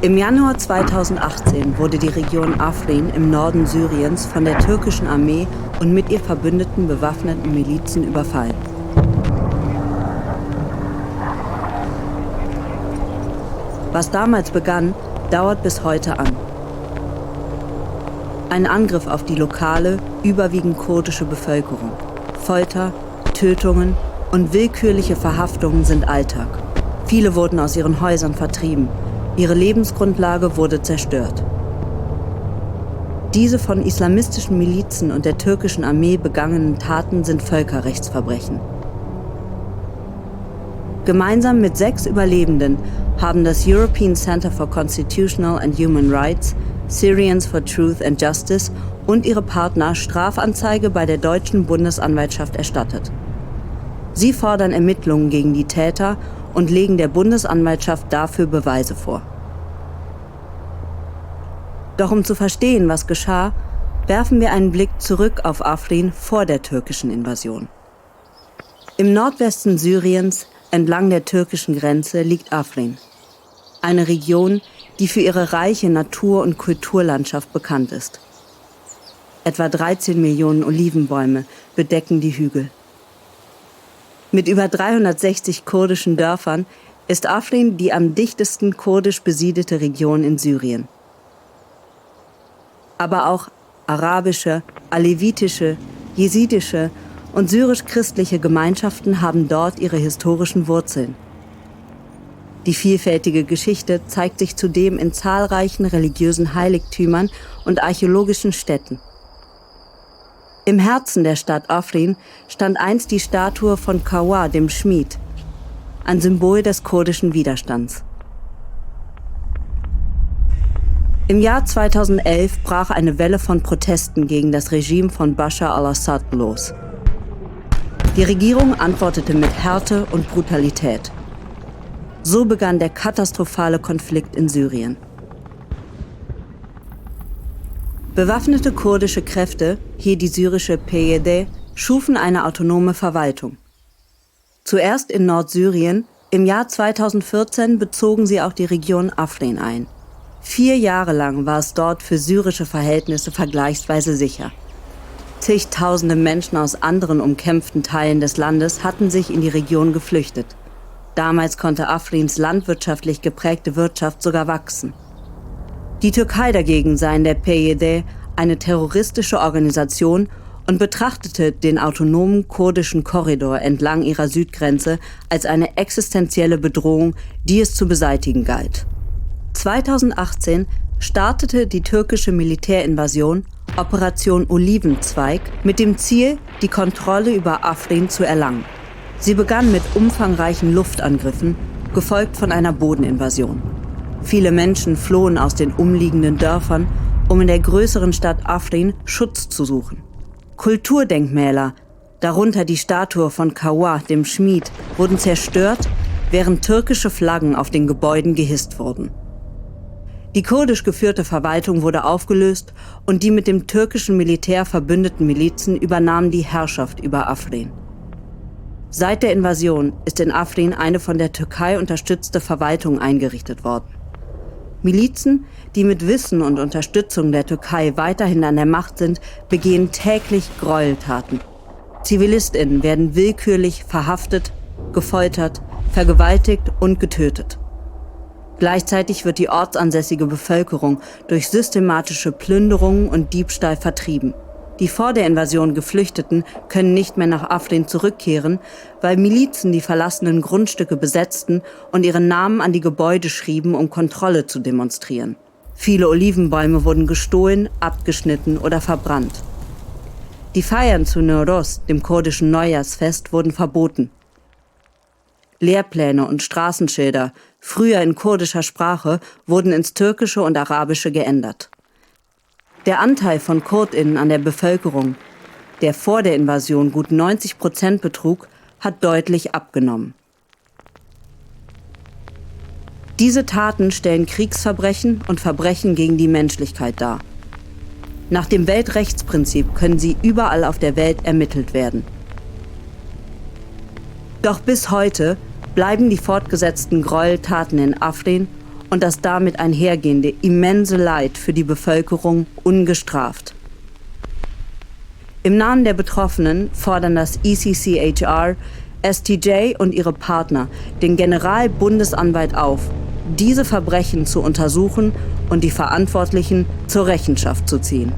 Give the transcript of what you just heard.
Im Januar 2018 wurde die Region Afrin im Norden Syriens von der türkischen Armee und mit ihr verbündeten bewaffneten Milizen überfallen. Was damals begann, dauert bis heute an. Ein Angriff auf die lokale, überwiegend kurdische Bevölkerung. Folter, Tötungen und willkürliche Verhaftungen sind Alltag. Viele wurden aus ihren Häusern vertrieben. Ihre Lebensgrundlage wurde zerstört. Diese von islamistischen Milizen und der türkischen Armee begangenen Taten sind Völkerrechtsverbrechen. Gemeinsam mit 6 Überlebenden haben das European Center for Constitutional and Human Rights, Syrians for Truth and Justice und ihre Partner Strafanzeige bei der deutschen Bundesanwaltschaft erstattet. Sie fordern Ermittlungen gegen die Täter und legen der Bundesanwaltschaft dafür Beweise vor. Doch um zu verstehen, was geschah, werfen wir einen Blick zurück auf Afrin vor der türkischen Invasion. Im Nordwesten Syriens, entlang der türkischen Grenze, liegt Afrin. Eine Region, die für ihre reiche Natur- und Kulturlandschaft bekannt ist. Etwa 13 Millionen Olivenbäume bedecken die Hügel. Mit über 360 kurdischen Dörfern ist Afrin die am dichtesten kurdisch besiedelte Region in Syrien. Aber auch arabische, alevitische, jesidische und syrisch-christliche Gemeinschaften haben dort ihre historischen Wurzeln. Die vielfältige Geschichte zeigt sich zudem in zahlreichen religiösen Heiligtümern und archäologischen Stätten. Im Herzen der Stadt Afrin stand einst die Statue von Kawar, dem Schmied, ein Symbol des kurdischen Widerstands. Im Jahr 2011 brach eine Welle von Protesten gegen das Regime von Bashar al-Assad los. Die Regierung antwortete mit Härte und Brutalität. So begann der katastrophale Konflikt in Syrien. Bewaffnete kurdische Kräfte, hier die syrische PYD, schufen eine autonome Verwaltung. Zuerst in Nordsyrien, im Jahr 2014 bezogen sie auch die Region Afrin ein. 4 Jahre lang war es dort für syrische Verhältnisse vergleichsweise sicher. Zigtausende Menschen aus anderen umkämpften Teilen des Landes hatten sich in die Region geflüchtet. Damals konnte Afrins landwirtschaftlich geprägte Wirtschaft sogar wachsen. Die Türkei dagegen sah in der PYD eine terroristische Organisation und betrachtete den autonomen kurdischen Korridor entlang ihrer Südgrenze als eine existenzielle Bedrohung, die es zu beseitigen galt. 2018 startete die türkische Militärinvasion Operation Olivenzweig mit dem Ziel, die Kontrolle über Afrin zu erlangen. Sie begann mit umfangreichen Luftangriffen, gefolgt von einer Bodeninvasion. Viele Menschen flohen aus den umliegenden Dörfern, um in der größeren Stadt Afrin Schutz zu suchen. Kulturdenkmäler, darunter die Statue von Kawar, dem Schmied, wurden zerstört, während türkische Flaggen auf den Gebäuden gehisst wurden. Die kurdisch geführte Verwaltung wurde aufgelöst und die mit dem türkischen Militär verbündeten Milizen übernahmen die Herrschaft über Afrin. Seit der Invasion ist in Afrin eine von der Türkei unterstützte Verwaltung eingerichtet worden. Milizen, die mit Wissen und Unterstützung der Türkei weiterhin an der Macht sind, begehen täglich Gräueltaten. ZivilistInnen werden willkürlich verhaftet, gefoltert, vergewaltigt und getötet. Gleichzeitig wird die ortsansässige Bevölkerung durch systematische Plünderungen und Diebstahl vertrieben. Die vor der Invasion Geflüchteten können nicht mehr nach Afrin zurückkehren, weil Milizen die verlassenen Grundstücke besetzten und ihre Namen an die Gebäude schrieben, um Kontrolle zu demonstrieren. Viele Olivenbäume wurden gestohlen, abgeschnitten oder verbrannt. Die Feiern zu Nowroz, dem kurdischen Neujahrsfest, wurden verboten. Lehrpläne und Straßenschilder, früher in kurdischer Sprache, wurden ins Türkische und Arabische geändert. Der Anteil von KurdInnen an der Bevölkerung, der vor der Invasion gut 90% betrug, hat deutlich abgenommen. Diese Taten stellen Kriegsverbrechen und Verbrechen gegen die Menschlichkeit dar. Nach dem Weltrechtsprinzip können sie überall auf der Welt ermittelt werden. Doch bis heute bleiben die fortgesetzten Gräueltaten in Afrin und das damit einhergehende immense Leid für die Bevölkerung ungestraft. Im Namen der Betroffenen fordern das ECCHR, STJ und ihre Partner den Generalbundesanwalt auf, diese Verbrechen zu untersuchen und die Verantwortlichen zur Rechenschaft zu ziehen.